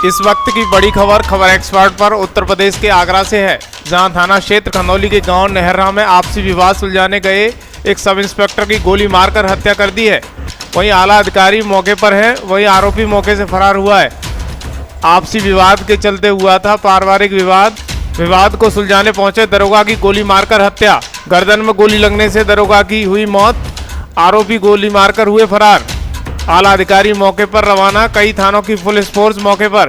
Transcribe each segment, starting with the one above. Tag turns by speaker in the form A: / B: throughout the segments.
A: इस वक्त की बड़ी खबर एक्सपर्ट पर उत्तर प्रदेश के आगरा से है, जहां थाना क्षेत्र खंदौली के गांव नहर्रा में आपसी विवाद सुलझाने गए एक सब इंस्पेक्टर की गोली मारकर हत्या कर दी है। वहीं आला अधिकारी मौके पर है, वहीं आरोपी मौके से फरार हुआ है। आपसी विवाद के चलते हुआ था पारिवारिक विवाद को सुलझाने पहुंचे दरोगा की गोली मारकर हत्या। गर्दन में गोली लगने से दरोगा की हुई मौत, आरोपी गोली मारकर हुए फरार। आला अधिकारी मौके पर रवाना, कई थानों की पुलिस फोर्स मौके पर।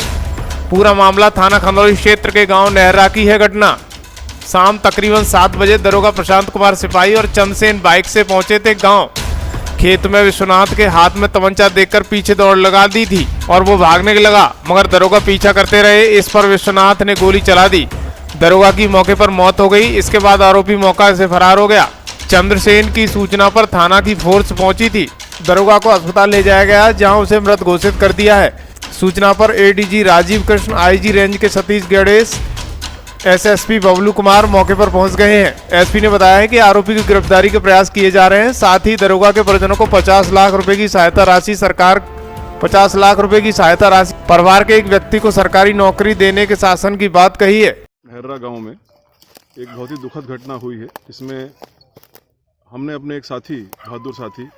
A: पूरा मामला थाना खंदौली क्षेत्र के गांव नहर्रा की है घटना। शाम तकरीबन 7 बजे दरोगा प्रशांत कुमार सिपाही और चंदसेन बाइक से पहुंचे थे गांव। खेत में विश्वनाथ के हाथ में तमंचा देखकर पीछे दौड़ लगा दी थी और वो भागने लगा, मगर दरोगा पीछा करते रहे। इस पर विश्वनाथ ने गोली चला दी। दरोगा की मौके पर मौत हो गई। इसके बाद आरोपी मौका से फरार हो गया। चंद्रसेन की सूचना पर थाना की फोर्स पहुंची थी। दरोगा को अस्पताल ले जाया गया, जहां उसे मृत घोषित कर दिया है। सूचना पर ADG Rajiv Krishna, IG range के सतीश गणेश, एसएसपी बबलू कुमार मौके पर पहुंच गए हैं। एसपी ने बताया है कि आरोपी की गिरफ्तारी के प्रयास किए जा रहे हैं। साथ ही दरोगा के परिजनों को 50 लाख रुपए की सहायता राशि परिवार के एक व्यक्ति को सरकारी नौकरी देने के शासन की बात कही है।
B: नहर्रा गांव में एक बहुत ही दुखद घटना हुई है। इसमें हमने अपने एक साथी, बहादुर साथी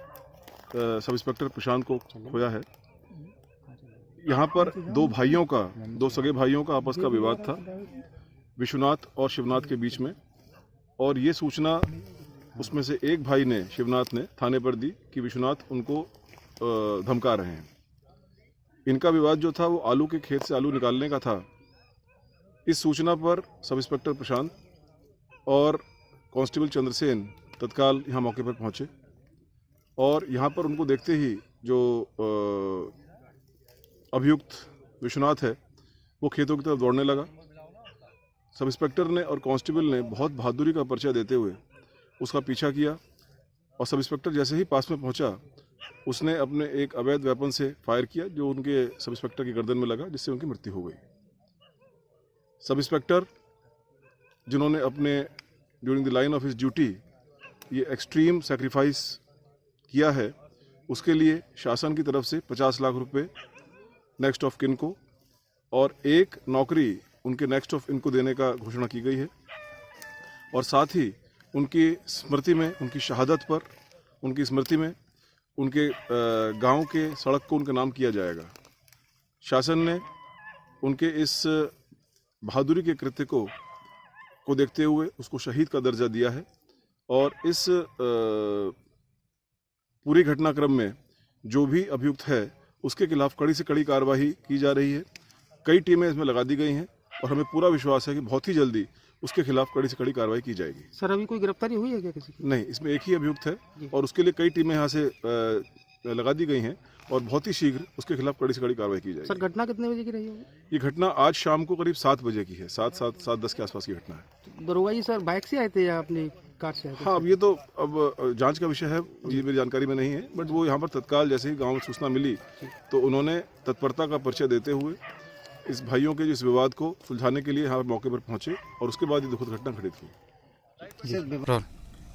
B: सब इंस्पेक्टर प्रशांत को खोया है। यहाँ पर दो सगे भाइयों का आपस का विवाद था, विश्वनाथ और शिवनाथ के बीच में। और ये सूचना उसमें से एक भाई ने, शिवनाथ ने, थाने पर दी कि विश्वनाथ उनको धमका रहे हैं। इनका विवाद जो था वो आलू के खेत से आलू निकालने का था। इस सूचना पर सब इंस्पेक्टर प्रशांत और कांस्टेबल चंद्रसेन तत्काल यहाँ मौके पर पहुँचे और यहाँ पर उनको देखते ही जो अभियुक्त विश्वनाथ है वो खेतों की तरफ दौड़ने लगा। सब इंस्पेक्टर ने और कांस्टेबल ने बहुत बहादुरी का परिचय देते हुए उसका पीछा किया और सब इंस्पेक्टर जैसे ही पास में पहुंचा, उसने अपने एक अवैध वेपन से फायर किया जो उनके सब इंस्पेक्टर की गर्दन में लगा, जिससे उनकी मृत्यु हो गई। सब इंस्पेक्टर जिन्होंने अपने during the line of his duty ये एक्सट्रीम सैक्रिफाइस किया है, उसके लिए शासन की तरफ से 50 लाख रुपए नेक्स्ट ऑफ किन को और एक नौकरी उनके नेक्स्ट ऑफ इनको देने का घोषणा की गई है। और साथ ही उनकी स्मृति में, उनकी शहादत पर, उनकी स्मृति में उनके गांव के सड़क को उनका नाम किया जाएगा। शासन ने उनके इस बहादुरी के कृत्य को देखते हुए उसको शहीद का दर्जा दिया है। और इस पूरी घटनाक्रम में जो भी अभियुक्त है उसके खिलाफ कड़ी से कड़ी कार्रवाई की जा रही है। कई टीमें इसमें लगा दी गई हैं और हमें पूरा विश्वास है कि बहुत ही जल्दी उसके खिलाफ कड़ी से कड़ी कार्रवाई की जाएगी।
C: सर, अभी कोई गिरफ्तारी हुई है क्या किसी की?
B: नहीं, इसमें एक ही अभियुक्त है और उसके लिए कई टीमें यहाँ से लगा दी गई हैं और बहुत ही शीघ्र उसके खिलाफ कड़ी से कड़ी कार्रवाई की जाएगी।
C: सर, घटना कितने बजे की रही होगी?
B: ये घटना आज शाम को करीब 7 बजे की है। 7:10 के आसपास की घटना है।
C: दरोगा जी सर बाइक से आए थे या अपनी कार से आए थे?
B: हाँ, अब ये तो जांच का विषय है, ये मेरी जानकारी में नहीं है। बट वो यहाँ पर तत्काल जैसे ही गाँव में सूचना मिली तो उन्होंने तत्परता का परिचय देते हुए इस भाइयों के इस विवाद को सुलझाने के लिए यहाँ मौके पर पहुंचे और उसके बाद ये दुखद घटना घटित हुई।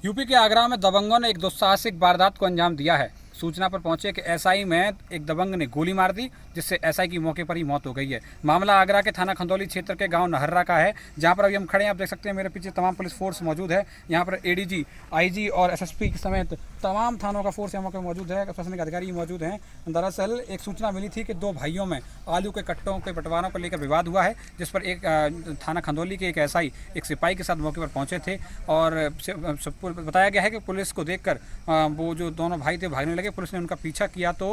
D: यूपी के आगरा में दबंगों ने एक दुस्साहसिक वारदात को अंजाम दिया है। सूचना पर पहुंचे कि एसआई में एक दबंग ने गोली मार दी, जिससे एसआई की मौके पर ही मौत हो गई है। मामला आगरा के थाना खंदौली क्षेत्र के गांव नहर्रा का है, जहां पर अभी हम खड़े हैं। आप देख सकते हैं मेरे पीछे तमाम पुलिस फोर्स मौजूद है। यहां पर एडीजी, आईजी और एसएसपी समेत तमाम थानों का फोर्स यहाँ पर मौजूद है, प्रशासनिक अधिकारी मौजूद हैं। दरअसल एक सूचना मिली थी कि 2 भाइयों में आलू के कट्टों के बंटवारों को लेकर विवाद हुआ है, जिस पर एक थाना खंदौली के एक एसआई एक सिपाही के साथ मौके पर पहुंचे थे और बताया गया है कि पुलिस को देखकर वो जो दोनों भाई थे भागने लगे। पुलिस ने उनका पीछा किया तो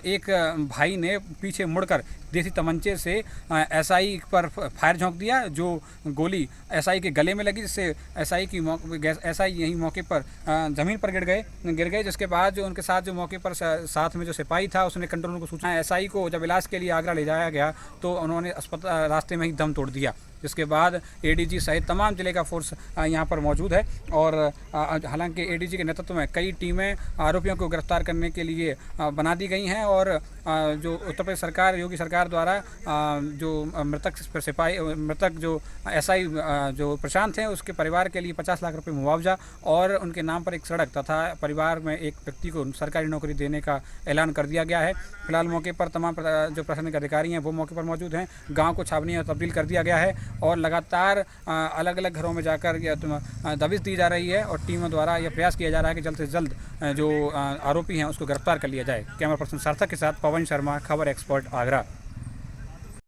D: एक भाई ने पीछे मुड़कर देसी तमंचे से एसआई पर फायर झोंक दिया, जो गोली एसआई के गले में लगी, जिससे एसआई यही मौके पर ज़मीन पर गिर गए। जिसके बाद जो उनके साथ जो मौके पर साथ में जो सिपाही था उसने कंट्रोल को सूचना एसआई को जब इलाज के लिए आगरा ले जाया गया तो उन्होंने अस्पताल रास्ते में ही दम तोड़ दिया। जिसके बाद एडीजी सहित तमाम जिले का फोर्स यहाँ पर मौजूद है और हालांकि एडीजी के नेतृत्व में कई टीमें आरोपियों को गिरफ्तार करने के लिए बना दी गई हैं और जो उत्तर प्रदेश सरकार, योगी सरकार द्वारा जो मृतक जो एसआई जो प्रशांत हैं उसके परिवार के लिए 50 लाख रुपए मुआवजा और उनके नाम पर एक सड़क तथा परिवार में एक व्यक्ति को सरकारी नौकरी देने का ऐलान कर दिया गया है। फिलहाल मौके पर तमाम जो प्रशासनिक अधिकारी हैं वो मौके पर मौजूद हैं। गांव को छावनी में तब्दील कर दिया गया है और लगातार अलग अलग घरों में जाकर दबिश दी जा रही है और टीमों द्वारा यह प्रयास किया जा रहा है कि जल्द से जल्द जो आरोपी हैं उसको गिरफ्तार कर लिया जाए। कैमरा पर्सन सार्थक के साथ पवन शर्मा, खबर एक्सपर्ट, आगरा।